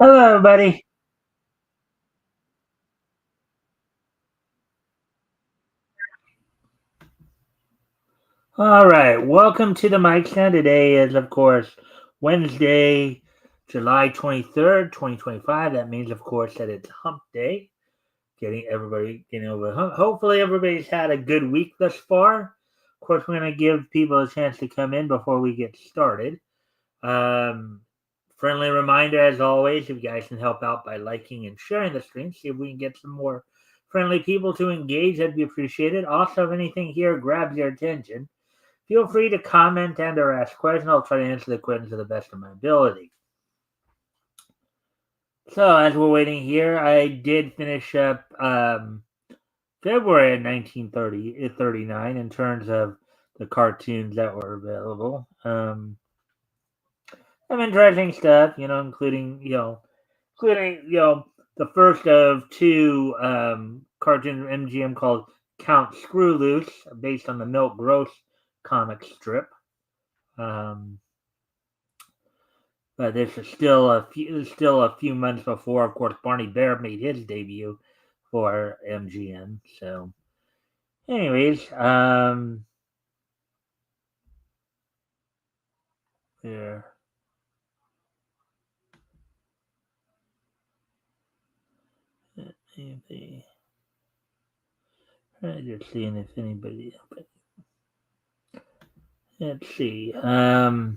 Hello, everybody. All right, welcome to the Mikestand. Today is, of course, Wednesday, July 23rd, 2025. That means, of course, that it's hump day. Getting everybody getting over the hump. Hopefully, everybody's had a good week thus far. Of course, we're going to give people a chance to come in before we get started. Um, Friendly reminder, as always, if you guys can help out by liking and sharing the stream, see if we can get some more friendly people to engage. That'd be appreciated. Also, if anything here grabs your attention, feel free to comment and or ask questions. I'll try to answer the questions to the best of my ability. So, as we're waiting here, I did finish up February of 1939 in terms of the cartoons that were available. Some interesting stuff, including the first of two cartoons from MGM called Count Screwloose, based on the Milk Gross comic strip. But this is still a few months before, of course, Barney Bear made his debut for MGM. So, anyways, yeah. I'm just seeing if anybody. Let's see. Right.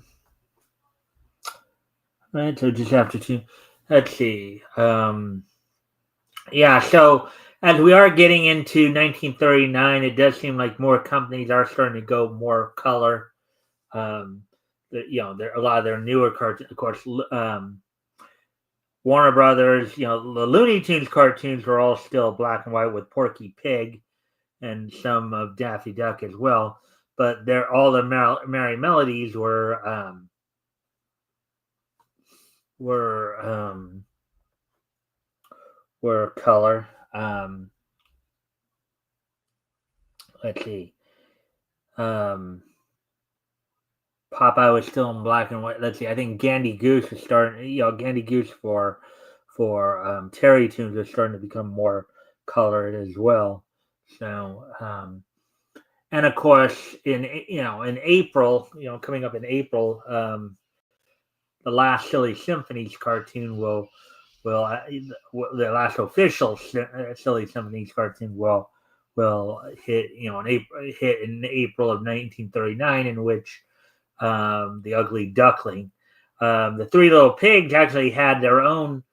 So just after two. Let's see. Yeah. So as we are getting into 1939, it does seem like more companies are starting to go more color. There a lot of their newer cartoons, of course. Warner Brothers, the Looney Tunes cartoons were all still black and white with Porky Pig and some of Daffy Duck as well. But all the Merry Melodies were were color. Let's see. Popeye was still in black and white. Let's see. I think Gandy Goose is starting. Gandy Goose for Terry Tunes is starting to become more colored as well. So, and of course, in April, coming up in April, the last Silly Symphonies cartoon will the last official Silly Symphonies cartoon will hit in April of 1939, in which the Ugly Duckling. The Three Little Pigs actually had their own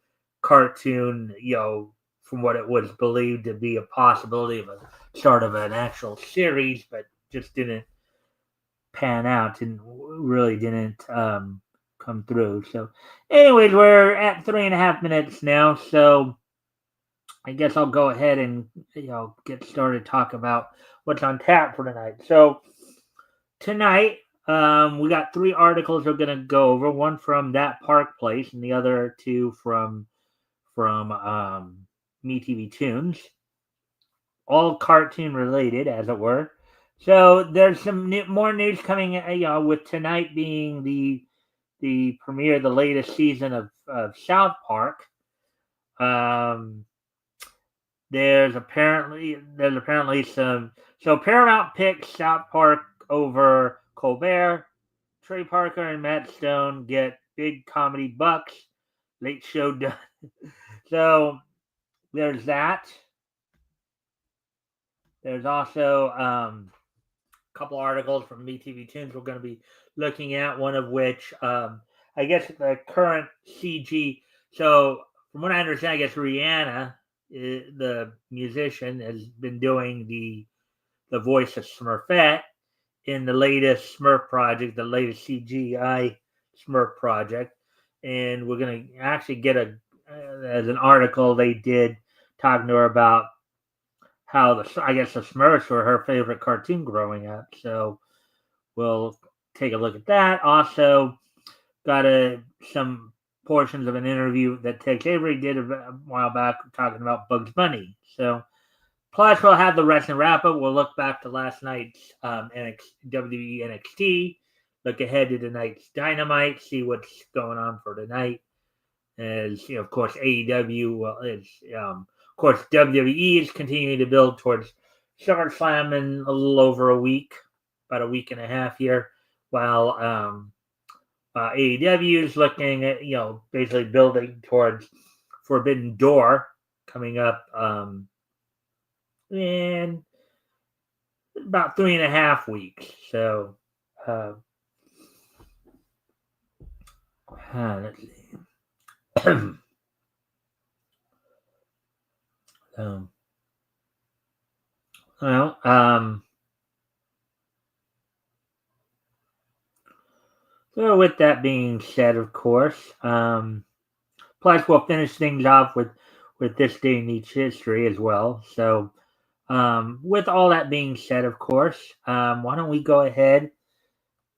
cartoon, from what it was believed to be a possibility of a start of an actual series, but just didn't pan out and really didn't come through. So, anyways, we're at 3.5 minutes now, so I guess I'll go ahead and get started talk about what's on tap for tonight. So tonight, we got three articles we're gonna go over. One from That Park Place, and the other two from Me TV Tunes. All cartoon related, as it were. So there's some more news coming. With tonight being the premiere of the latest season of South Park. There's apparently some. So Paramount picks South Park over Colbert. Trey Parker and Matt Stone get big comedy bucks. Late show done. So there's that. There's also a couple articles from MeTV Tunes we're going to be looking at. One of which, I guess, the current CG. So from what I understand, I guess Rihanna, the musician, has been doing the voice of Smurfette in the latest Smurf project, the latest CGI Smurf project, and we're going to actually get as an article they did talking to her about how the Smurfs were her favorite cartoon growing up. So we'll take a look at that. Also, got some portions of an interview that Tex Avery did a while back talking about Bugs Bunny. So plus we'll have the wrestling wrap up. We'll look back to last night's WWE NXT. Look ahead to tonight's Dynamite. See what's going on for tonight. as of course, AEW is, of course, WWE is continuing to build towards SummerSlam in a little over a week, about a week and a half here, while AEW is looking at, basically building towards Forbidden Door coming up in about 3.5 weeks. So, let's see. Well, so with that being said, of course, plus we'll finish things off with this day in each history as well. So, with all that being said, of course, why don't we go ahead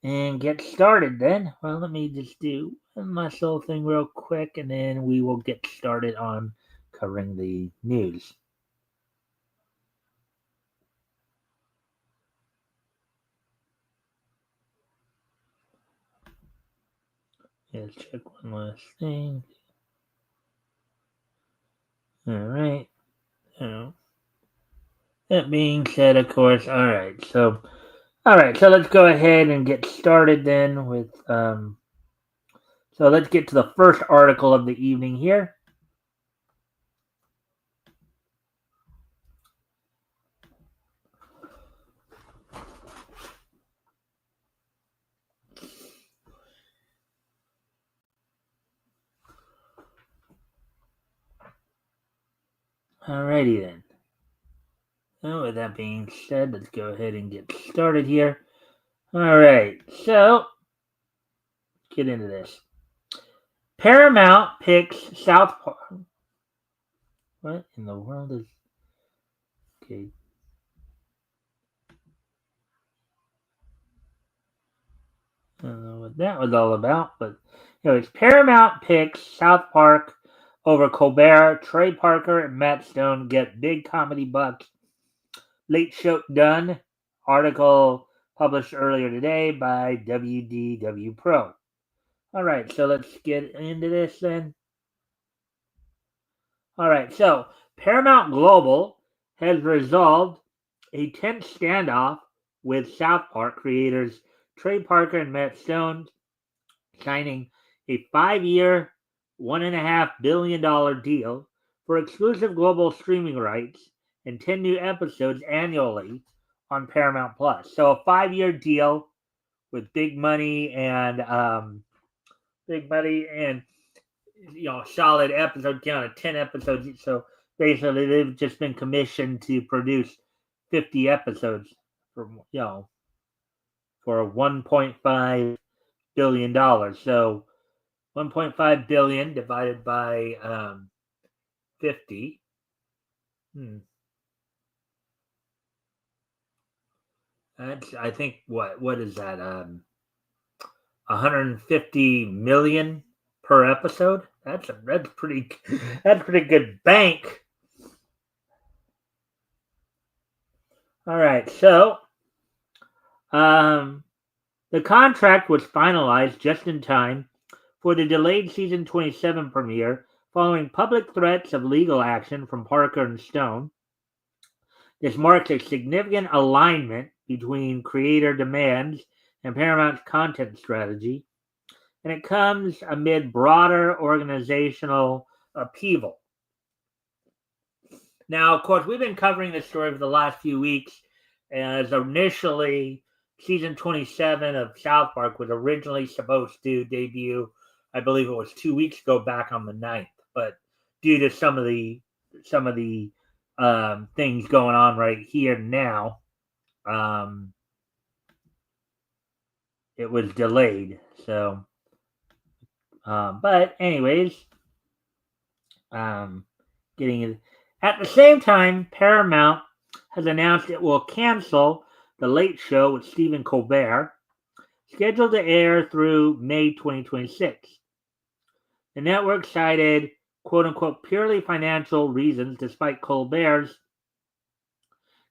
and get started then? Well, let me just do my little thing real quick, and then we will get started on covering the news. Let's check one last thing. All right. So, that being said, of course, all right. So let's go ahead and get started then with. So let's get to the first article of the evening here. Alrighty then. So with that being said, let's go ahead and get started here. Alright, so get into this. Paramount picks South Park. What in the world is... Okay. I don't know what that was all about, but anyways, Paramount picks South Park over Colbert. Trey Parker and Matt Stone get big comedy bucks. Late Show done. Article published earlier today by WDW Pro. All right, so let's get into this then. All right, so Paramount Global has resolved a tense standoff with South Park creators Trey Parker and Matt Stone, signing a 5-year, $1.5 billion deal for exclusive global streaming rights and 10 new episodes annually on Paramount Plus. So a 5-year deal with big money and solid episode count of 10 episodes. So basically, they've just been commissioned to produce 50 episodes for for $1.5 billion. So 1.5 billion divided by 50. That's, I think, what is that? 150 million per episode. That's pretty good bank. All right, so the contract was finalized just in time for the delayed season 27 premiere, following public threats of legal action from Parker and Stone. This marks a significant alignment between creator demands and Paramount's content strategy, and it comes amid broader organizational upheaval. Now, of course, we've been covering this story for the last few weeks, as initially season 27 of South Park was originally supposed to debut, I believe it was 2 weeks ago, back on the 9th, but due to some of the things going on right here now, it was delayed. So, but anyways, getting it. At the same time, Paramount has announced it will cancel The Late Show with Stephen Colbert, scheduled to air through May 2026. The network cited, quote-unquote, purely financial reasons, despite Colbert's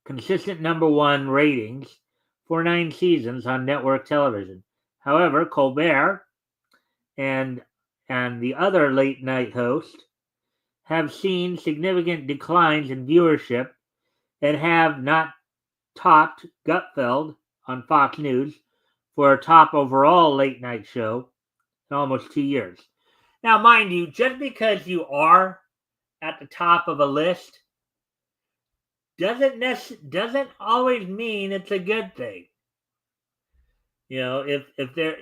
consistent #1 ratings for 9 seasons on network television. However, Colbert and and the other late night host have seen significant declines in viewership and have not topped Gutfeld on Fox News for a top overall late night show in almost 2 years. Now, mind you, just because you are at the top of a list doesn't always mean it's a good thing. If they're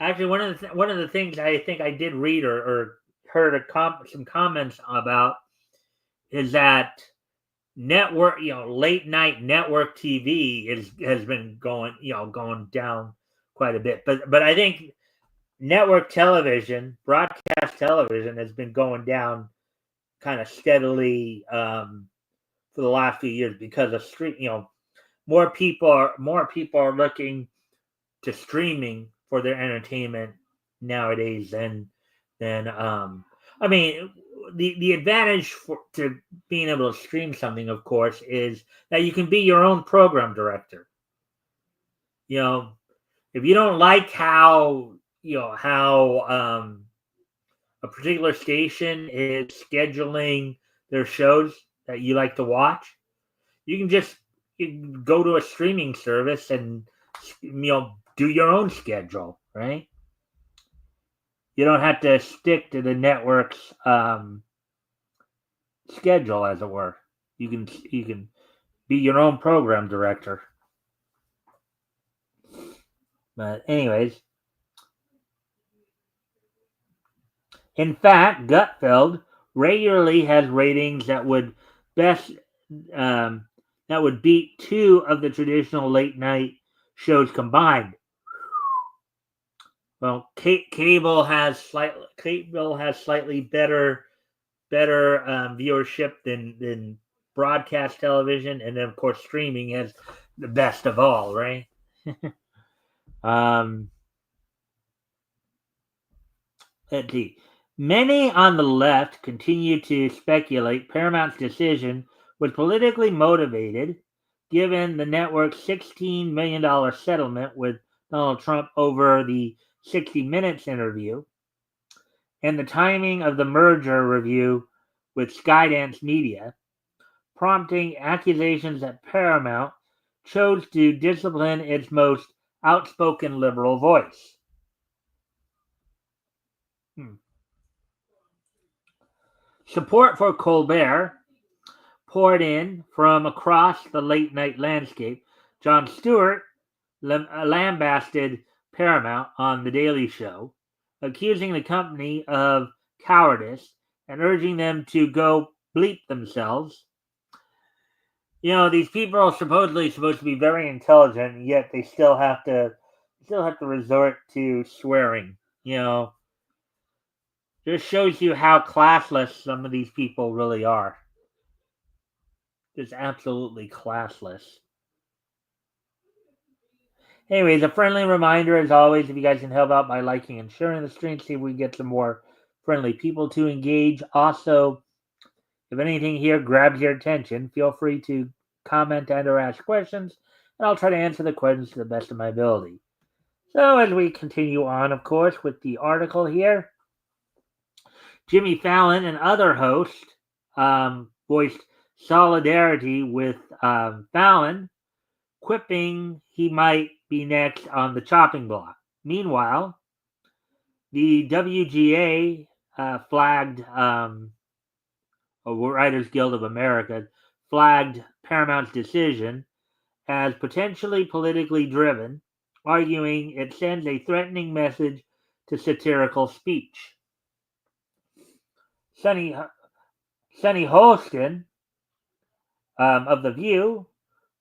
actually one of the things I think I did read or heard some comments about is that network late night network TV has been going down quite a bit, but I think network television, broadcast television, has been going down kind of steadily for the last few years because of stream. More people are looking to streaming for their entertainment nowadays than I mean the advantage to being able to stream something, of course, is that you can be your own program director. If you don't like how a particular station is scheduling their shows that you like to watch, you can just go to a streaming service and do your own schedule, right? You don't have to stick to the network's schedule, as it were. You can be your own program director. But anyways, in fact, Gutfeld regularly has ratings that would beat two of the traditional late night shows combined. Well, cable has slightly better viewership than broadcast television, and then of course streaming has the best of all, right? Let's see. Many on the left continue to speculate Paramount's decision was politically motivated, given the network's $16 million settlement with Donald Trump over the 60 Minutes interview, and the timing of the merger review with Skydance Media, prompting accusations that Paramount chose to discipline its most outspoken liberal voice. Support for Colbert poured in from across the late-night landscape. Jon Stewart lambasted Paramount on The Daily Show, accusing the company of cowardice and urging them to go bleep themselves. These people are supposedly supposed to be very intelligent, yet they still have to resort to swearing. Just shows you how classless some of these people really are. Just absolutely classless. Anyways, a friendly reminder, as always, if you guys can help out by liking and sharing the stream, see if we can get some more friendly people to engage. Also, if anything here grabs your attention, feel free to comment and or ask questions, and I'll try to answer the questions to the best of my ability. So as we continue on, of course, with the article here, Jimmy Fallon and other hosts voiced solidarity with Fallon, quipping he might be next on the chopping block. Meanwhile, the WGA flagged, Writers Guild of America, flagged Paramount's decision as potentially politically driven, arguing it sends a threatening message to satirical speech. Sunny Holston of The View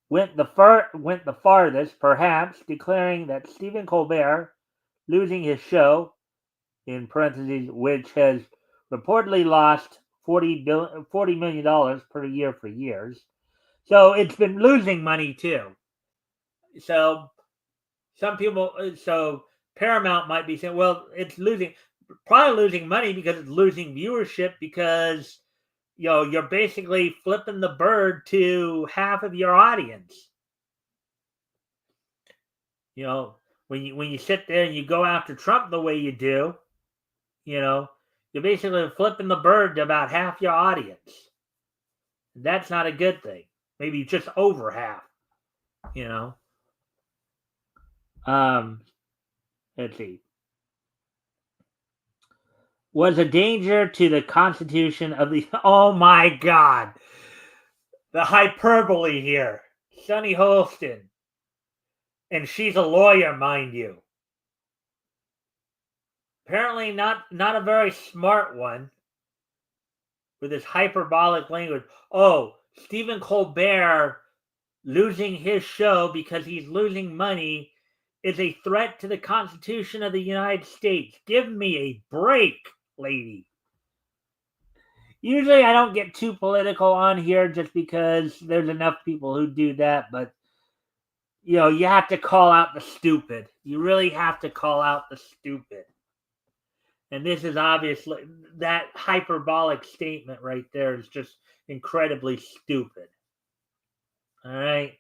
went the farthest, perhaps, declaring that Stephen Colbert losing his show, in parentheses, which has reportedly lost $40 million per year for years. So it's been losing money too. So Paramount might be saying, well, it's probably losing money because it's losing viewership because you're basically flipping the bird to half of your audience. When you sit there and you go after Trump the way you do, You're basically flipping the bird to about half your audience. That's not a good thing. Maybe just over half. You know. Let's see. Was a danger to the Constitution of the. Oh my God, the hyperbole here. Sunny Holston, and she's a lawyer, mind you. Apparently, not a very smart one. With his hyperbolic language. Oh, Stephen Colbert losing his show because he's losing money is a threat to the Constitution of the United States. Give me a break, lady. Usually I don't get too political on here just because there's enough people who do that, but you have to call out the stupid. You really have to call out the stupid. And this is obviously that hyperbolic statement right there is just incredibly stupid. All right.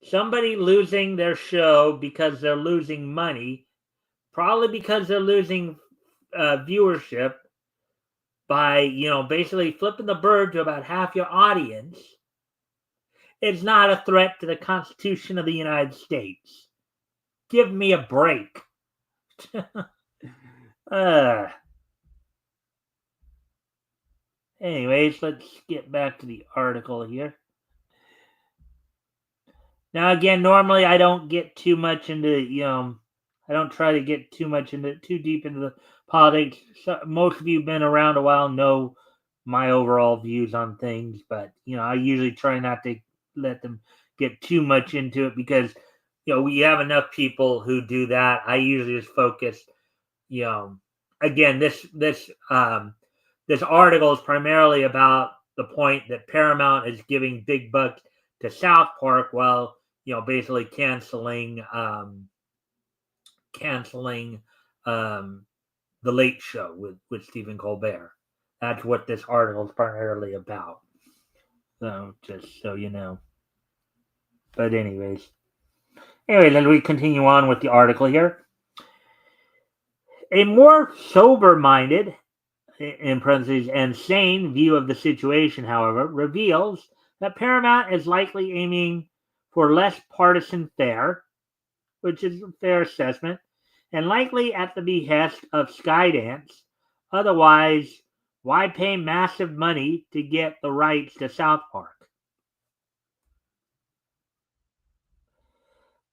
Somebody losing their show because they're losing money, probably because they're losing viewership by, basically flipping the bird to about half your audience. It's not a threat to the Constitution of the United States. Give me a break. Anyways, let's get back to the article here. Now, again, normally I don't get too much into, I don't try to get too deep into the politics. So most of you have been around a while, know my overall views on things, but, I usually try not to let them get too much into it because, we have enough people who do that. I usually just focus, again, this article is primarily about the point that Paramount is giving big bucks to South Park while basically canceling the Late Show with Stephen Colbert. That's what this article is primarily about. So just so you know. But anyway, then we continue on with the article here. A more sober-minded, in parentheses, and sane view of the situation, however, reveals that Paramount is likely aiming for less partisan fare, which is a fair assessment, and likely at the behest of Skydance. Otherwise, why pay massive money to get the rights to South Park?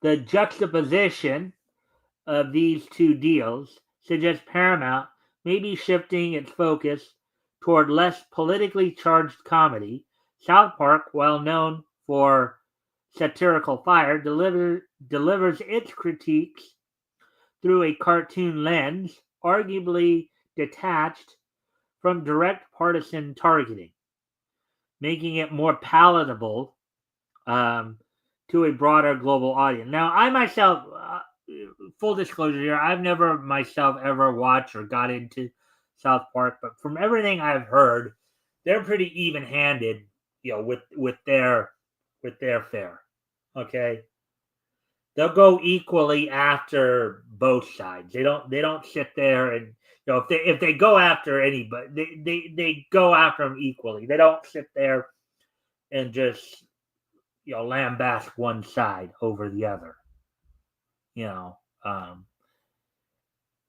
The juxtaposition of these two deals suggests Paramount may be shifting its focus toward less politically charged comedy. South Park, well known for satirical fire, delivers its critiques through a cartoon lens, arguably detached from direct partisan targeting, making it more palatable to a broader global audience. Now, I myself, full disclosure here, I've never myself ever watched or got into South Park, but from everything I've heard, they're pretty even-handed, with their fare. Okay, they'll go equally after both sides. They don't sit there and if they go after anybody, they go after them equally. They don't sit there and just lambast one side over the other. Now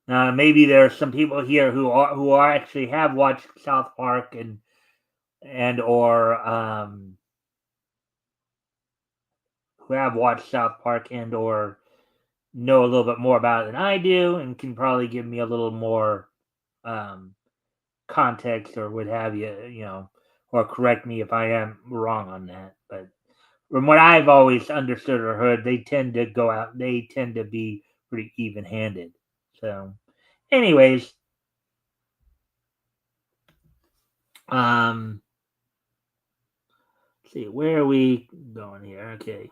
maybe there are some people here who are actually have watched South Park or who have watched South Park and or know a little bit more about it than I do and can probably give me a little more context or what have you, or correct me if I am wrong on that. But from what I've always understood or heard, they tend to be pretty even-handed. So, anyways, let's see, where are we going here? Okay.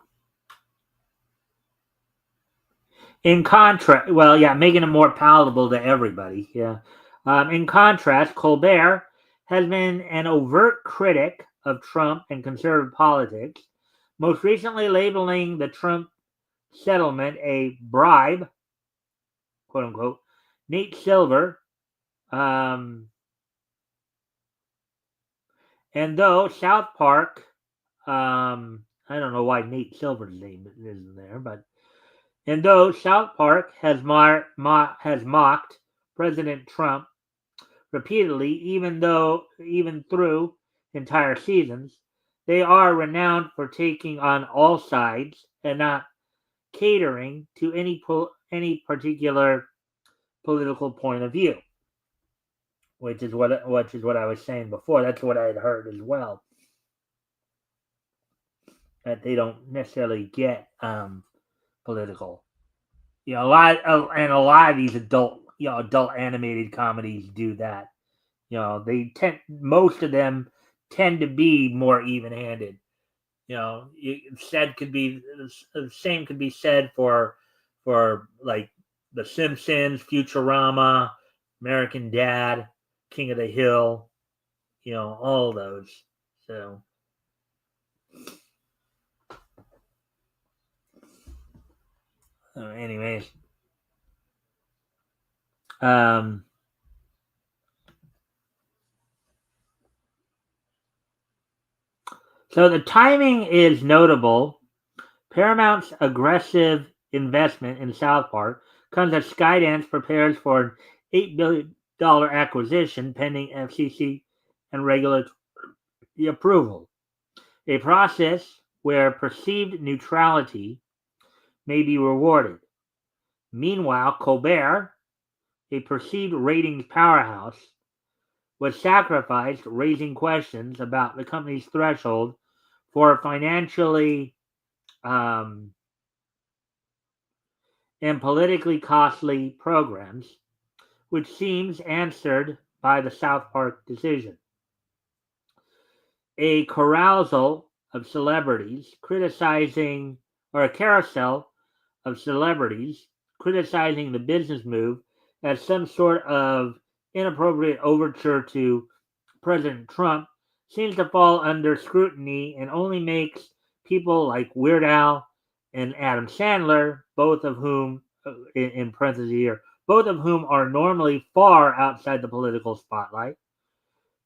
In contrast, well, yeah, making it more palatable to everybody. Yeah. In contrast, Colbert has been an overt critic of Trump and conservative politics, most recently labeling the Trump settlement a bribe, quote unquote, Nate Silver. And though South Park, I don't know why Nate Silver's name isn't there, but and though South Park has mocked President Trump repeatedly, even through entire seasons, they are renowned for taking on all sides and not catering to any particular political point of view, which is what I was saying before. That's what I had heard as well. That they don't necessarily get political. A lot of these adult animated comedies do that. Most of them tend to be more even-handed. The same could be said for like The Simpsons, Futurama, American Dad, King of the Hill, all those. So anyways, so the timing is notable. Paramount's aggressive investment in South Park comes as Skydance prepares for an $8 billion acquisition pending FCC and regulatory approval, a process where perceived neutrality may be rewarded. Meanwhile, Colbert, a perceived ratings powerhouse, was sacrificed, raising questions about the company's threshold for financially and politically costly programs, which seems answered by the South Park decision. A carousel of celebrities criticizing, or a carousel of celebrities criticizing the business move as some sort of inappropriate overture to President Trump seems to fall under scrutiny and only makes people like Weird Al and Adam Sandler, both of whom, in parentheses here, both of whom are normally far outside the political spotlight,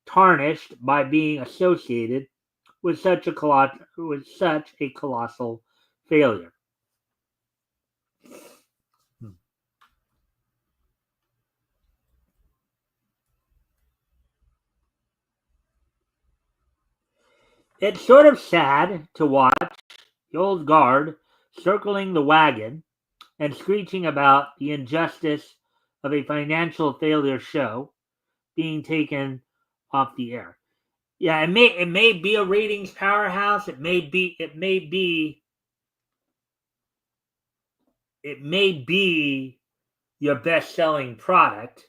tarnished by being associated with such a colossal failure. It's sort of sad to watch the old guard circling the wagon and screeching about the injustice of a financial failure show being taken off the air. Yeah, it may be a ratings powerhouse. It may be your best-selling product,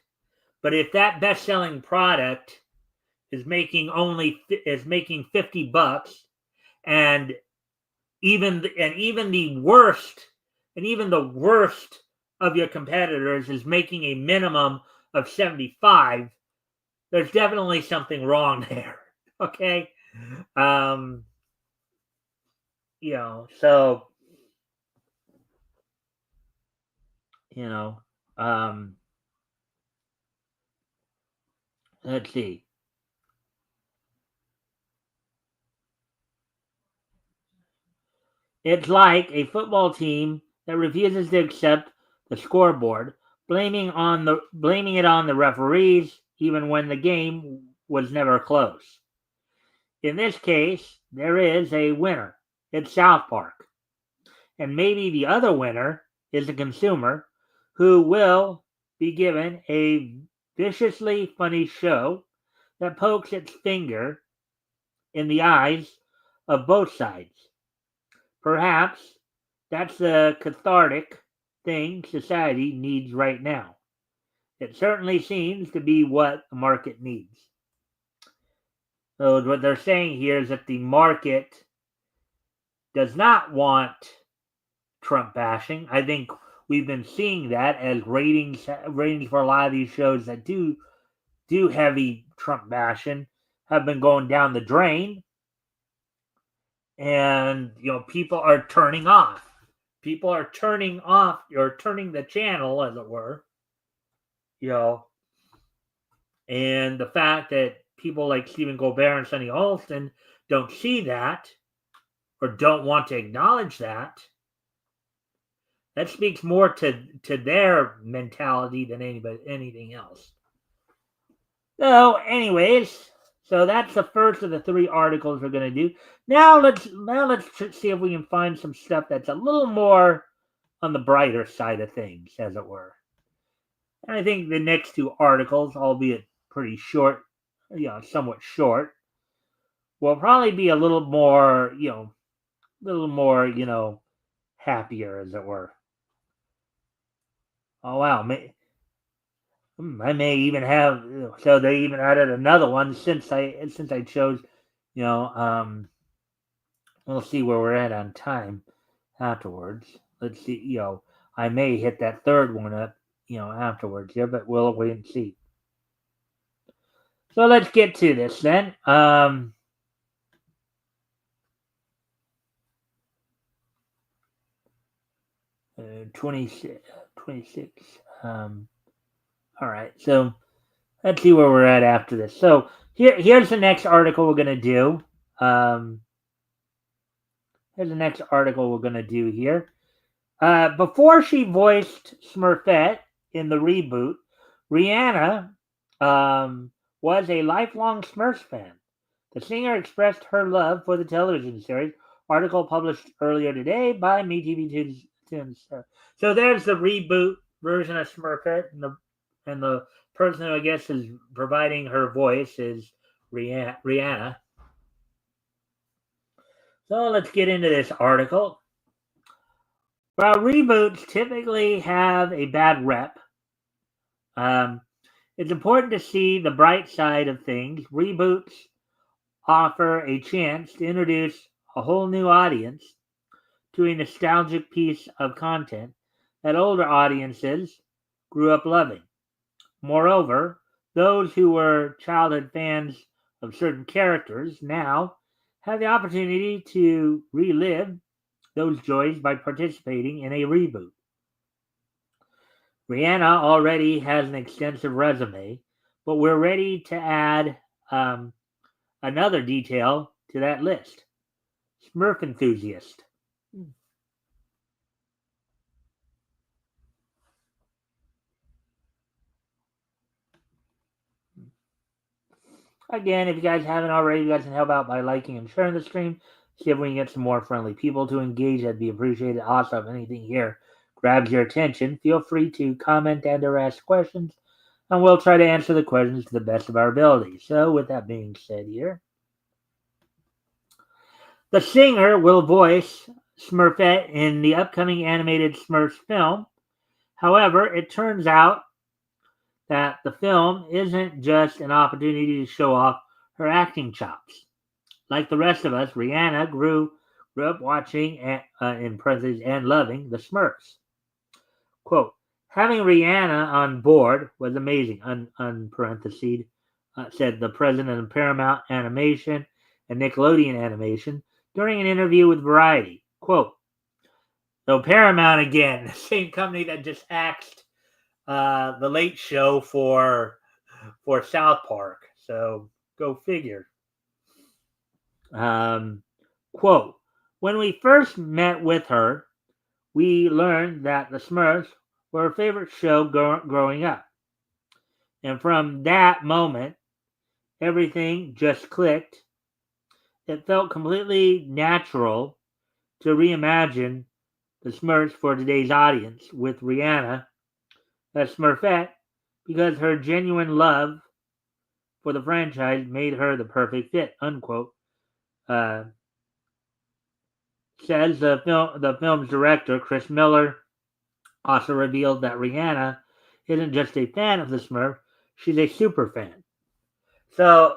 but if that best-selling product is making $50, and even the worst of your competitors is making a minimum of 75, there's definitely something wrong there. Okay. So let's see. It's like a football team that refuses to accept the scoreboard, blaming it on the referees even when the game was never close. In this case, there is a winner. It's South Park. And maybe the other winner is the consumer who will be given a viciously funny show that pokes its finger in the eyes of both sides. Perhaps that's the cathartic thing society needs right now. It certainly seems to be what the market needs. So what they're saying here is that the market does not want Trump bashing. I think we've been seeing that as ratings for a lot of these shows that do heavy Trump bashing have been going down the drain, and people are turning off. People are turning off or turning the channel, as it were, you know, and the fact that people like Stephen Colbert and Sonny Olson don't see that or don't want to acknowledge that, that speaks more to their mentality than anything else. So, anyways, so that's the first of the 3 articles we're going to do. Now let's see if we can find some stuff that's a little more on the brighter side of things, as it were. And I think the next 2 articles, albeit pretty short, somewhat short, will probably be a little more, happier, as it were. Oh wow, I may even have. So they even added another one since I chose. You know, we'll see where we're at on time afterwards. Let's see. I may hit that third one up. Afterwards here, but we'll wait and see. So let's get to this then. 26. All right. So let's see where we're at after this. So here's the next article we're gonna do. Here's the next article we're gonna do here. Before she voiced Smurfette in the reboot, Rihanna was a lifelong Smurfs fan. The singer expressed her love for the television series. Article published earlier today by MeTV Tunes. So there's the reboot version of Smurfette, and the person who I guess is providing her voice is Rihanna. So let's get into this article. While reboots typically have a bad rep, it's important to see the bright side of things. Reboots offer a chance to introduce a whole new audience to a nostalgic piece of content that older audiences grew up loving. Moreover, those who were childhood fans of certain characters now have the opportunity to relive those joys by participating in a reboot. Rihanna already has an extensive resume, but we're ready to add another detail to that list. Smurf enthusiast. Again, if you guys haven't already, you guys can help out by liking and sharing the stream. See if we can get some more friendly people to engage. That'd be appreciated. Also, if anything here grabs your attention, feel free to comment and or ask questions, and we'll try to answer the questions to the best of our ability. So, with that being said here, the singer will voice Smurfette in the upcoming animated Smurfs film. However, it turns out that the film isn't just an opportunity to show off her acting chops. Like the rest of us, Rihanna grew up watching, in parentheses, and loving the Smurfs. Quote, having Rihanna on board was amazing, parentheses, said the president of Paramount Animation and Nickelodeon Animation during an interview with Variety. Quote, so Paramount, again, the same company that just axed the Late Show for South Park. So go figure. Quote, when we first met with her, we learned that the Smurfs were her favorite show growing up. And from that moment, everything just clicked. It felt completely natural to reimagine the Smurfs for today's audience with Rihanna as Smurfette because her genuine love for the franchise made her the perfect fit, unquote. Says the film's director, Chris Miller, also revealed that Rihanna isn't just a fan of the Smurf, she's a super fan. So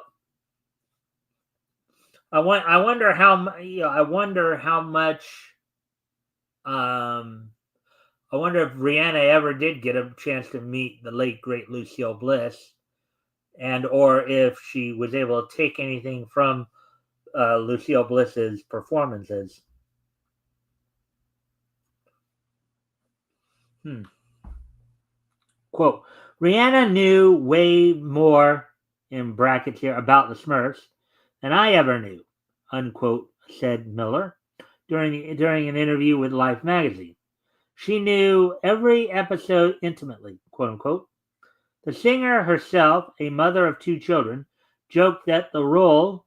I wonder how much. I wonder if Rihanna ever did get a chance to meet the late great Lucille Bliss, and or if she was able to take anything from Lucille Bliss's performances. Quote, Rihanna knew way more, in brackets here, about the Smurfs than I ever knew, unquote, said Miller during an interview with Life magazine. She knew every episode intimately, quote unquote. The singer herself, a mother of two children, joked that the role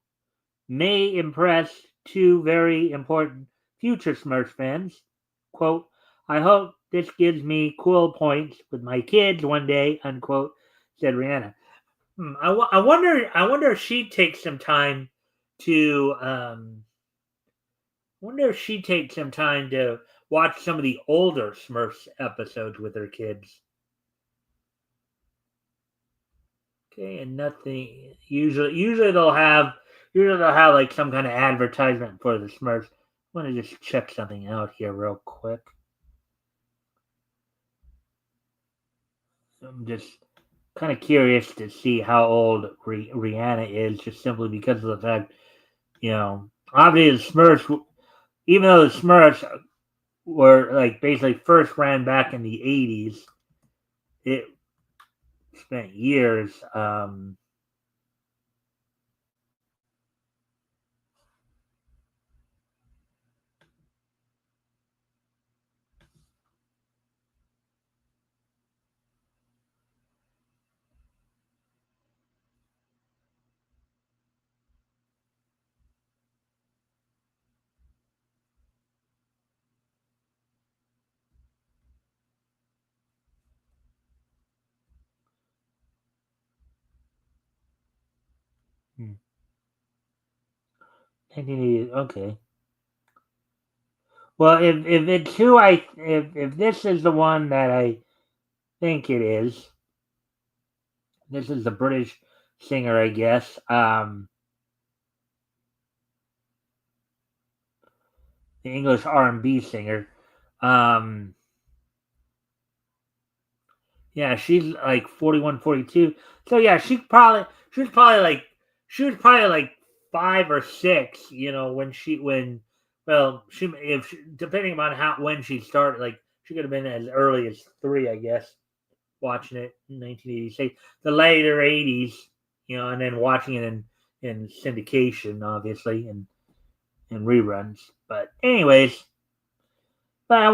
may impress two very important future Smurfs fans. Quote, I hope this gives me cool points with my kids one day, unquote, said Rihanna. I wonder if she takes some time to wonder if she takes some time to watch some of the older Smurfs episodes with her kids. Okay, and nothing. Usually they'll have like some kind of advertisement for the Smurfs. I want to just check something out here real quick. I'm just kind of curious to see how old Rihanna is, just simply because of the fact, obviously the Smurfs, even though the Smurfs were like basically first ran back in the '80s, it spent years. 1980. Okay. Well, if it's who if this is the one that I think it is, this is the British singer, I guess. The English R&B singer. Um, yeah, she's like 41, 42. So yeah, she was probably like 5 or 6. Well, depending on how when she started, like she could have been as early as 3, I guess, watching it in 1986, the later '80s, and then watching it in syndication, obviously, and reruns. But anyways, but I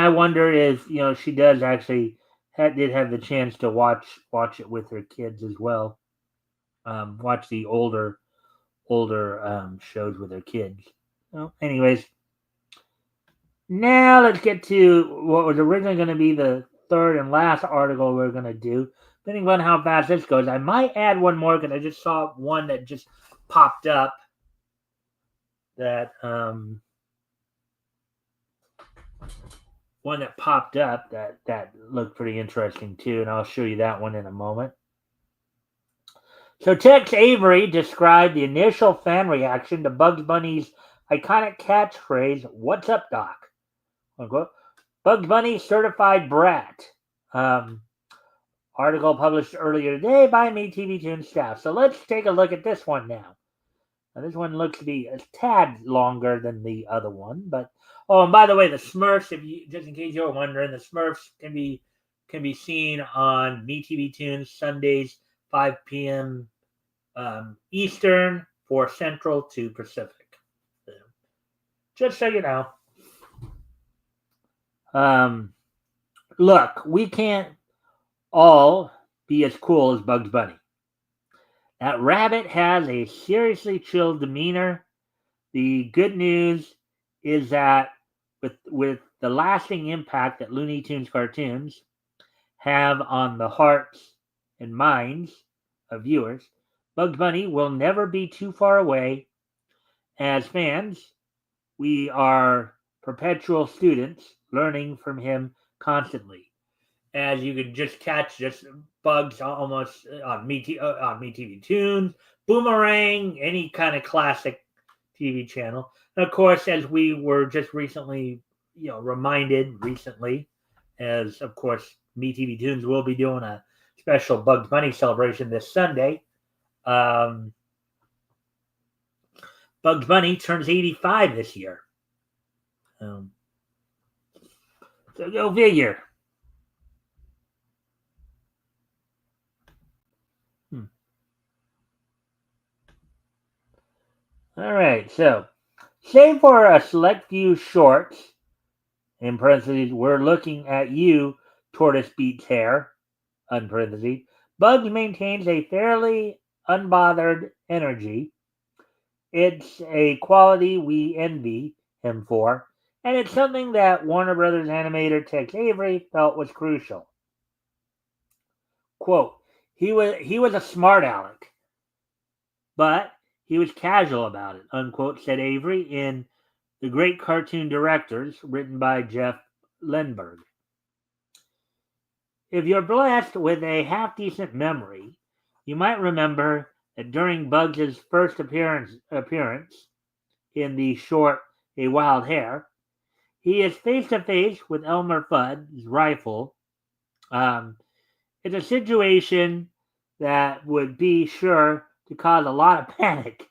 wonder if she does actually did have the chance to watch it with her kids as well. Watch the older shows with her kids. Well, anyways, now let's get to what was originally going to be the third and last article we're going to do. Depending on how fast this goes, I might add one more because I just saw one that just popped up that that looked pretty interesting too, and I'll show you that one in a moment. So Tex Avery described the initial fan reaction to Bugs Bunny's iconic catchphrase, "What's up, Doc?" Unquote. Bugs Bunny certified brat. Article published earlier today by MeTV Toon staff. So let's take a look at this one now. Now this one looks to be a tad longer than the other one, but and by the way, the Smurfs, just in case you're wondering, the Smurfs can be seen on MeTV Toons Sundays, 5 p.m. Eastern, 4 Central, 2 Pacific. Just so you know. Look, we can't all be as cool as Bugs Bunny. That rabbit has a seriously chill demeanor. The good news is that with the lasting impact that Looney Tunes cartoons have on the hearts and minds of viewers, Bugs Bunny will never be too far away. As fans, we are perpetual students learning from him constantly. As you can just catch just Bugs almost on MeTV Toons, Boomerang, any kind of classic TV channel. And of course, as we were just recently, reminded recently, as of course MeTV Toons will be doing a special Bugs Bunny celebration this Sunday. Bugs Bunny turns 85 this year. So go figure. All right, so save for a select few shorts, in parentheses, we're looking at you, tortoise beats hair, parentheses. Bugs maintains a fairly unbothered energy. It's a quality we envy him for, and it's something that Warner Brothers animator Tex Avery felt was crucial. Quote, he was a smart aleck, but he was casual about it, unquote, said Avery in The Great Cartoon Directors, written by Jeff Lindbergh. If you're blessed with a half-decent memory, you might remember that during Bugs' first appearance in the short A Wild Hare, he is face to face with Elmer Fudd's rifle. Um, it's a situation that would be sure to cause a lot of panic,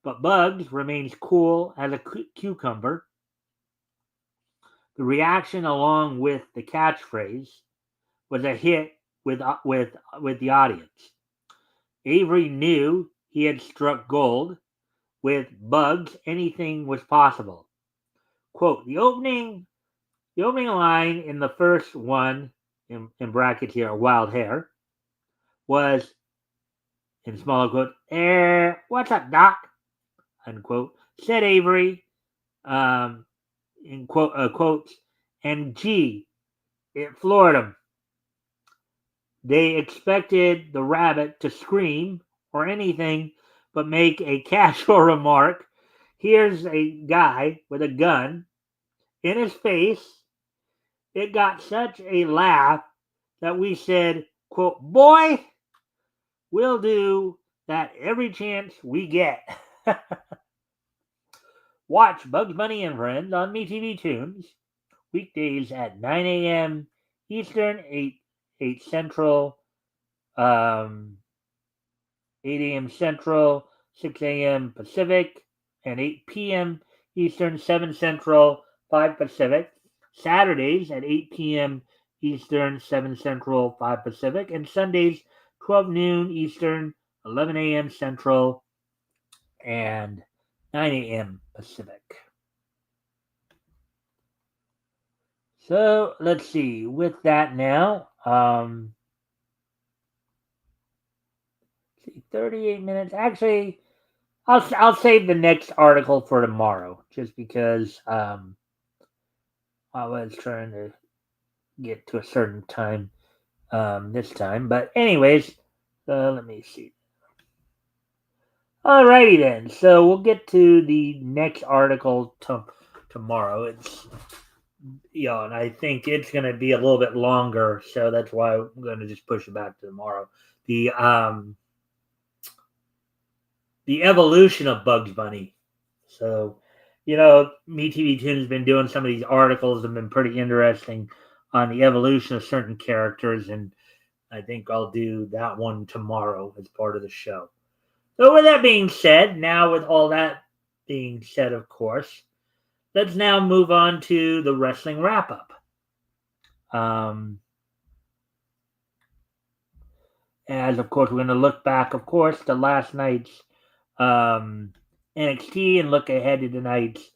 but Bugs remains cool as a cucumber. The reaction, along with the catchphrase, was a hit with the audience. Avery knew he had struck gold. With Bugs, anything was possible. Quote, the opening line in the first one, in brackets here, Wild Hare, was, in smaller quote, what's up, Doc? Unquote, said Avery, um, in quotes, and gee, it floored him. They expected the rabbit to scream or anything but make a casual remark. Here's a guy with a gun in his face. It got such a laugh that we said, quote, boy, we'll do that every chance we get. Watch Bugs Bunny and Friends on MeTV Tunes, weekdays at 9 a.m. Eastern, 8 Central, 8 a.m. Central, 6 a.m. Pacific, and 8 p.m. Eastern, 7 Central, 5 Pacific. Saturdays at 8 p.m. Eastern, 7 Central, 5 Pacific. And Sundays, 12 noon Eastern, 11 a.m. Central, and 9 a.m. Pacific. So let's see. With that now, 38 minutes. Actually, I'll save the next article for tomorrow, just because I was trying to get to a certain time this time. But anyways, let me see. Alrighty then. So we'll get to the next article tomorrow. It's and I think it's going to be a little bit longer, so that's why I'm going to just push it back to tomorrow. The evolution of Bugs Bunny. So, MeTV Tunes has been doing some of these articles that have been pretty interesting on the evolution of certain characters, and I think I'll do that one tomorrow as part of the show. So, with that being said, now with all that being said, of course, let's now move on to the wrestling wrap up. As of course, we're going to look back, of course, to last night's NXT and look ahead to tonight's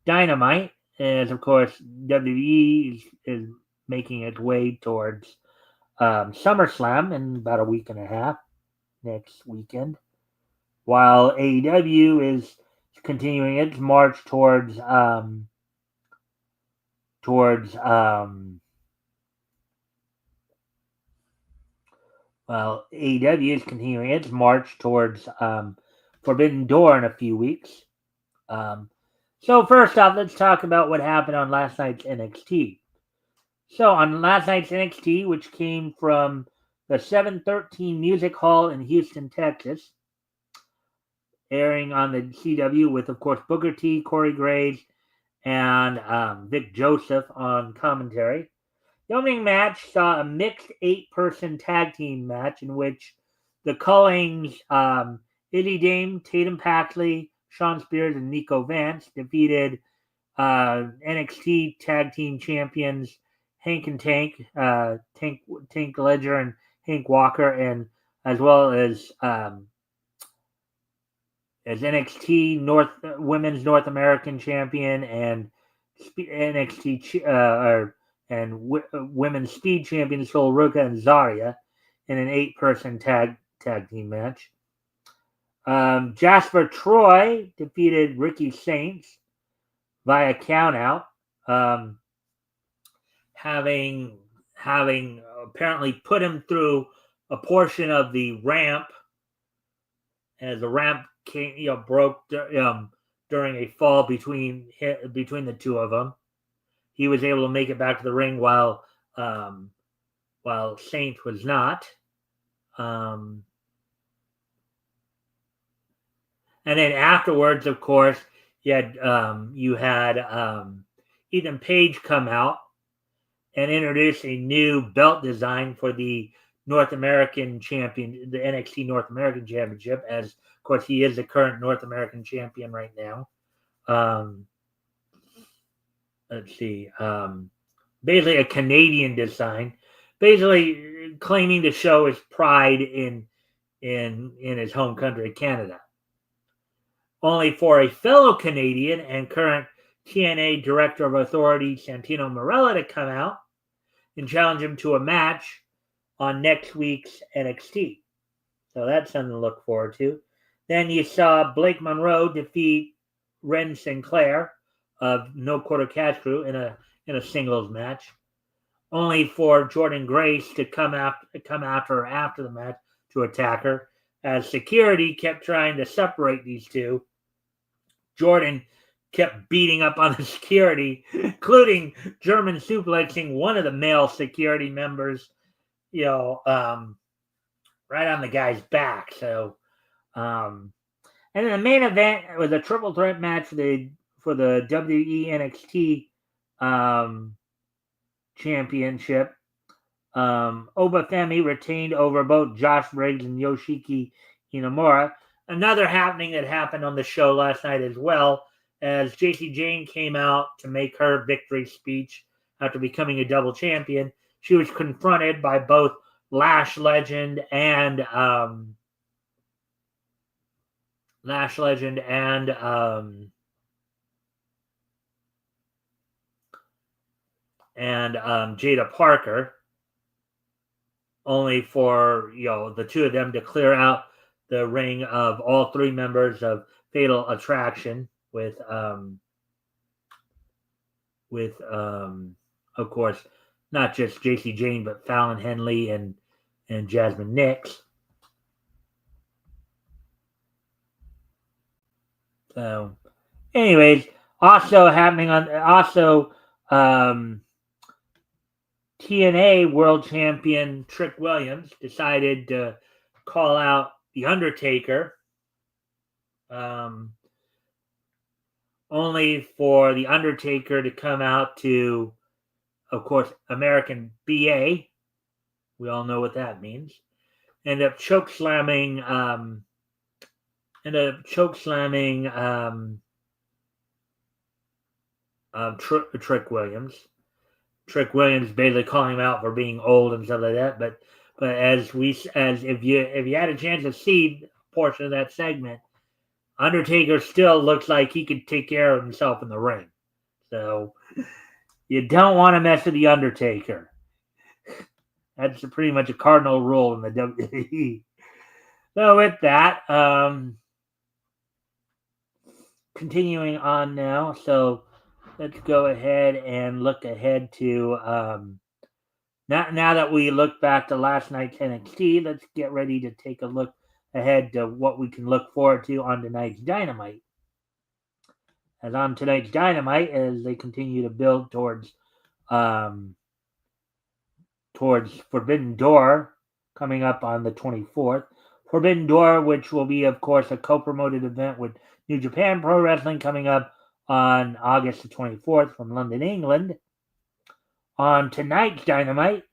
Dynamite. As of course, WWE is making its way towards SummerSlam in about a week and a half next weekend, while AEW is continuing its march towards AEW is continuing its march towards Forbidden Door in a few weeks. So first off, let's talk about what happened on last night's NXT. So on last night's NXT, which came from the 713 Music Hall in Houston, Texas, airing on the CW with, of course, Booker T, Corey Graves, and Vic Joseph on commentary. The opening match saw a mixed 8-person tag team match in which the Cullings, Izzy Dame, Tatum Paxley, Sean Spears, and Nico Vance defeated NXT tag team champions Hank and Tank Ledger and Hank Walker, and as well as as NXT Women's North American Champion and NXT Women's Speed Champions Sol Ruka and Zarya in an 8-person tag team match. Jasper Troy defeated Ricky Saints via countout, having apparently put him through a portion of the ramp as the ramp broke during a fall between the two of them. He was able to make it back to the ring while Saint was not. And then afterwards, of course, you had Ethan Page come out and introduce a new belt design for the North American champion, the NXT North American Championship, as of course he is the current North American champion right now. Let's see, basically a Canadian design, basically claiming to show his pride in his home country, Canada. Only for a fellow Canadian and current TNA Director of Authority, Santino Marella, to come out and challenge him to a match on next week's NXT. So that's something to look forward to. Then you saw Blake Monroe defeat Ren Sinclair of No Quarter Cash Crew in a singles match, only for Jordynne Grace to come after her after the match to attack her, as security kept trying to separate these two. Jordynne kept beating up on the security, including German suplexing one of the male security members, right on the guy's back. So, and then the main event was a triple threat match for the WWE NXT championship. Obafemi retained over both Josh Briggs and Yoshiki Inamura. Another happening that happened on the show last night as well, as JC Jane came out to make her victory speech after becoming a double champion. She was confronted by both Lash Legend and Jada Parker, only for the two of them to clear out the ring of all three members of Fatal Attraction with of course not just JC Jane but Fallon Henley and Jasmine Nix. So, anyways, also happening on TNA World Champion Trick Williams decided to call out The Undertaker, only for The Undertaker to come out to, of course, American BA. We all know what that means. End up choke slamming Trick Williams. Trick Williams basically calling him out for being old and stuff like that. But if you had a chance to see a portion of that segment, Undertaker still looks like he could take care of himself in the ring. So you don't want to mess with the Undertaker. That's pretty much a cardinal rule in the WWE. So with that, continuing on now. So let's go ahead and look ahead to now that we look back to last night's NXT, let's get ready to take a look ahead to what we can look forward to on tonight's Dynamite. As on tonight's Dynamite, as they continue to build towards Forbidden Door coming up on the 24th. Forbidden Door, which will be, of course, a co-promoted event with New Japan Pro Wrestling coming up on August the 24th from London, England. On tonight's Dynamite,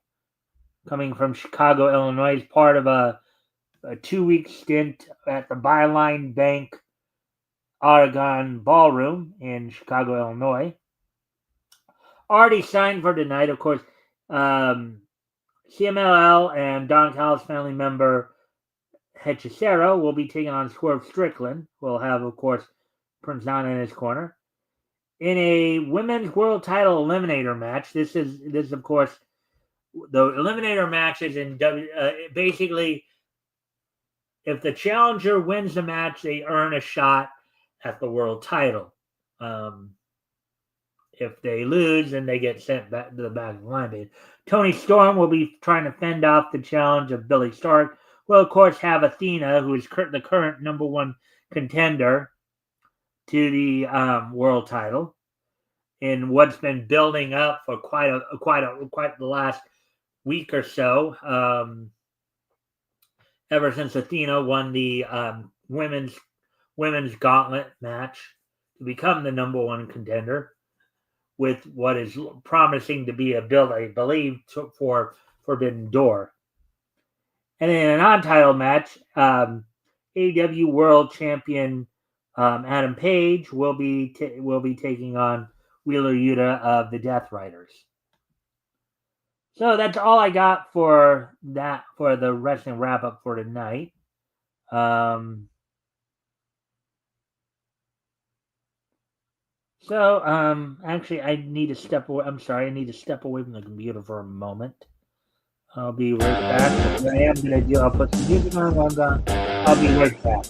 coming from Chicago, Illinois, as part of a 2-week stint at the Byline Bank Aragon Ballroom in Chicago, Illinois. Already signed for tonight, of course, CMLL and Don Callis family member Hechicero will be taking on Swerve Strickland. We'll have, of course, Prince Nana in his corner. In a women's world title eliminator match, this is of course the eliminator matches in basically if the challenger wins the match, they earn a shot at the world title. If they lose, then they get sent back to the back of the line. Tony Storm will be trying to fend off the challenge of Billy Stark. We'll, of course, have Athena, who is the current number one contender to the world title in what's been building up for quite the last week or so. Ever since Athena won the women's gauntlet match to become the number one contender, with what is promising to be a build, I believe, for Forbidden Door. And in a non-title match, AEW World Champion Adam Page will be taking on Wheeler Yuta of the Death Riders. So that's all I got for the wrestling wrap up for tonight. Actually, I need to step away. I'm sorry, I need to step away from the computer for a moment. I'll be right back. What I am going to do, I'll put some music on. I'll be right back.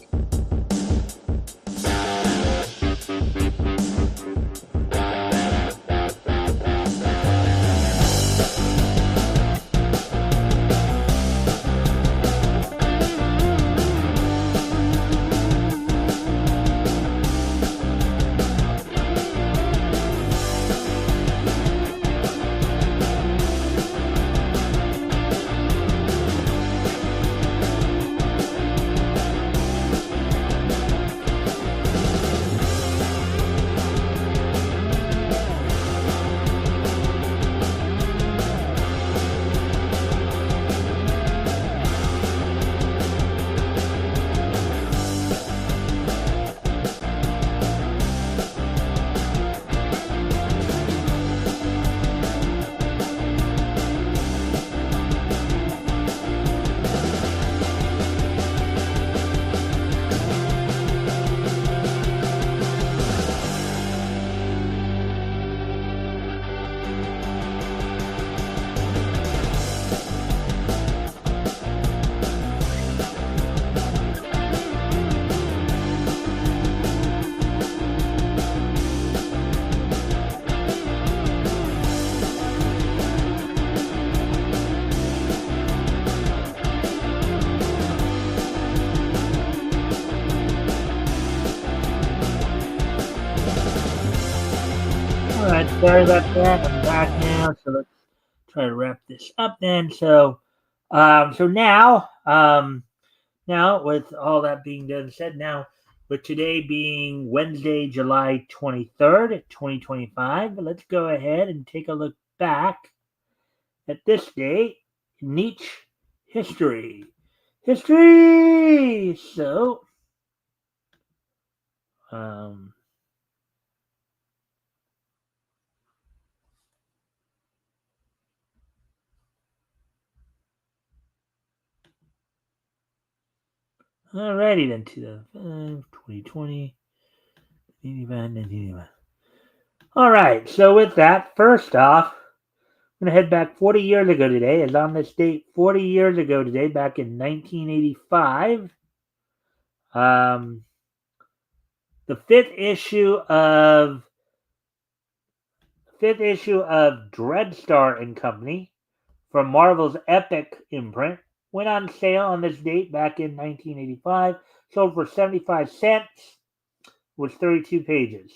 Sorry about that. I'm back now, so let's try to wrap this up then. So now, with all that being done said, now with today being Wednesday, July 23rd, 2025, let's go ahead and take a look back at this date in Nietzsche history. So, alrighty then, 2020, 1985. All right, so with that, first off, I'm going to head back 40 years ago today. As on this date, 40 years ago today, back in 1985, the fifth issue of Dreadstar and Company from Marvel's Epic imprint went on sale on this date back in 1985. Sold for 75 cents. Was 32 pages.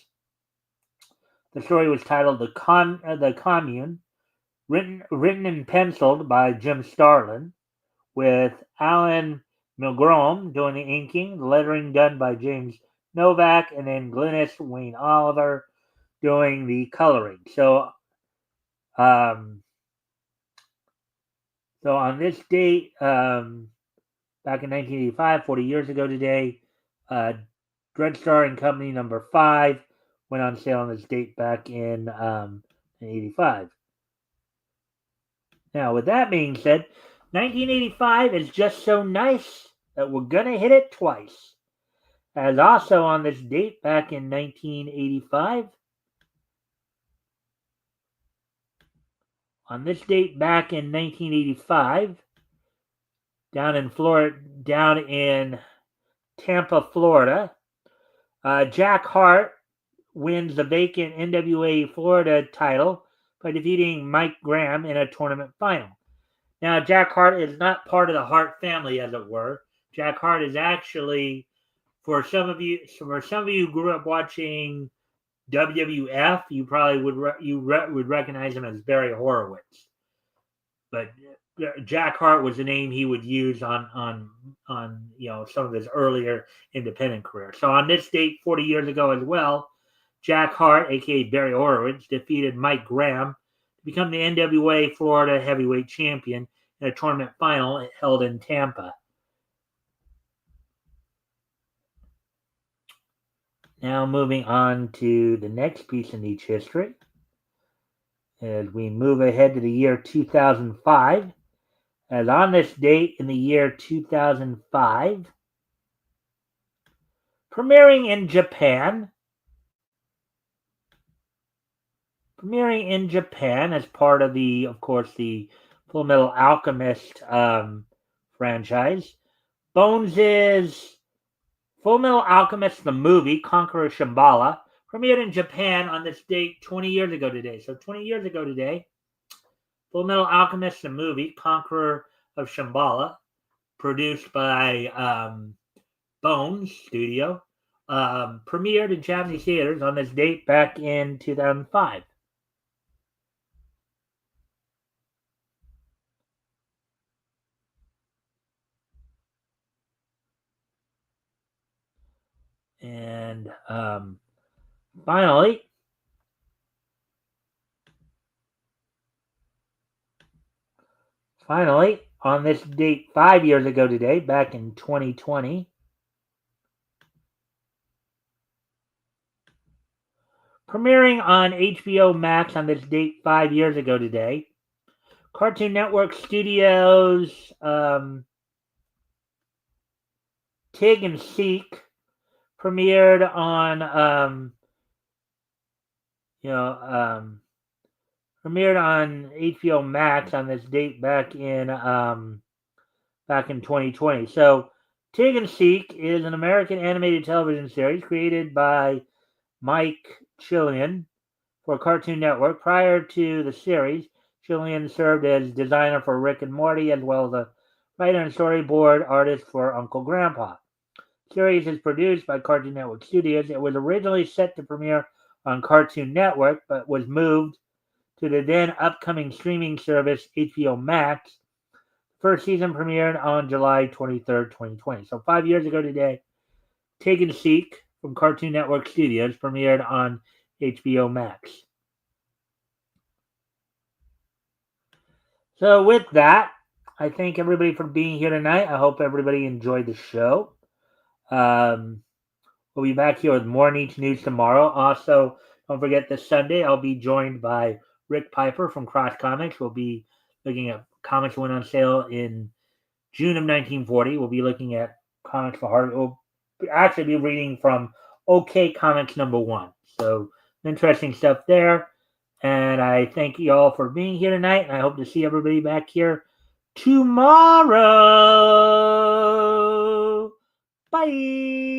The story was titled "The Commune," written and penciled by Jim Starlin, with Alan Milgrom doing the inking, the lettering done by James Novak, and then Glynis Wayne Oliver doing the coloring. So on this date, back in 1985, 40 years ago today, Dreadstar and Company number 5 went on sale on this date back in 1985. Now, with that being said, 1985 is just so nice that we're going to hit it twice. As also on this date back in 1985, down in Tampa, Florida, Jack Hart wins the vacant NWA Florida title by defeating Mike Graham in a tournament final. Now, Jack Hart is not part of the Hart family, as it were. Jack Hart is actually, for some of you who grew up watching WWF, you probably would recognize him as Barry Horowitz. But Jack Hart was the name he would use on some of his earlier independent career. So on this date, 40 years ago as well, Jack Hart, aka Barry Horowitz, defeated Mike Graham to become the NWA Florida Heavyweight Champion in a tournament final held in Tampa. Now moving on to the next piece in Niche history, as we move ahead to the year 2005. As on this date in the year 2005, premiering in Japan as part of of course, the Full Metal Alchemist franchise, Bones' Full Metal Alchemist, the movie, Conqueror Shambhala, premiered in Japan on this date 20 years ago today. So 20 years ago today, Full Metal Alchemist, the movie, Conqueror of Shambhala, produced by Bones Studio, premiered in Japanese theaters on this date back in 2005. And finally, on this date 5 years ago today, back in 2020, premiering on HBO Max on this date 5 years ago today, Cartoon Network Studios' Tig and Seek premiered on HBO Max on this date back in 2020. So, Tig and Seek is an American animated television series created by Mike Chillian for Cartoon Network. Prior to the series, Chillian served as designer for Rick and Morty, as well as a writer and storyboard artist for Uncle Grandpa. The series is produced by Cartoon Network Studios. It was originally set to premiere on Cartoon Network, but was moved to the then upcoming streaming service HBO Max. First season premiered on July 23rd, 2020. So 5 years ago today, Tig and Seek from Cartoon Network Studios premiered on HBO Max. So with that, I thank everybody for being here tonight. I hope everybody enjoyed the show. We'll be back here with more Niche News tomorrow. Also, don't forget this Sunday, I'll be joined by Rick Piper from Cross Comics. We'll be looking at comics that went on sale in June of 1940. We'll be looking at comics for hard. We'll actually be reading from OK Comics #1. So interesting stuff there. And I thank you all for being here tonight. And I hope to see everybody back here tomorrow. Bye.